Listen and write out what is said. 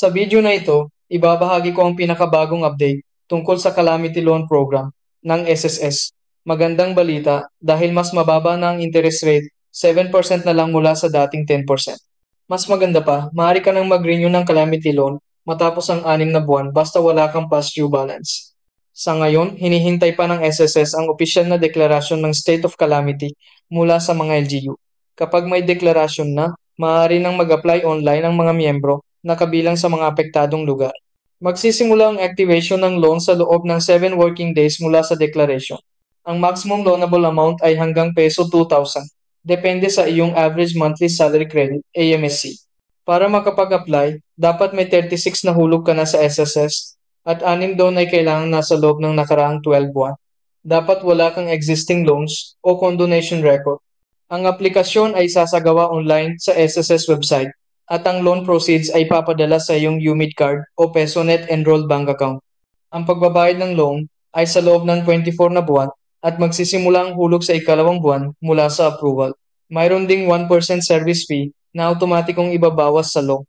Sa video na ito, ibabahagi ko ang pinakabagong update tungkol sa Calamity Loan Program ng SSS. Magandang balita dahil mas mababa na ang interest rate, 7% na lang mula sa dating 10%. Mas maganda pa, maaari ka nang mag-renew ng Calamity Loan matapos ang 6 na buwan basta wala kang past due balance. Sa ngayon, hinihintay pa ng SSS ang opisyal na deklarasyon ng State of Calamity mula sa mga LGU. Kapag may deklarasyon na, maaari nang mag-apply online ang mga miyembro na kabilang sa mga apektadong lugar. Magsisimula ang activation ng loan sa loob ng 7 working days mula sa declaration. Ang maximum loanable amount ay hanggang peso 2,000. Depende sa iyong average monthly salary credit, AMSC. Para makapag-apply, dapat may 36 na hulog ka na sa SSS at 6 doon ay kailangan nasa loob ng nakaraang 12 buwan. Dapat wala kang existing loans o condonation record. Ang aplikasyon ay sasagawa online sa SSS website at ang loan proceeds ay papadala sa iyong UMID card o PesoNet Enrolled Bank Account. Ang pagbabayad ng loan ay sa loob ng 24 na buwan at magsisimula ang hulog sa ikalawang buwan mula sa approval. Mayroon ding 1% service fee na automatikong ibabawas sa loan.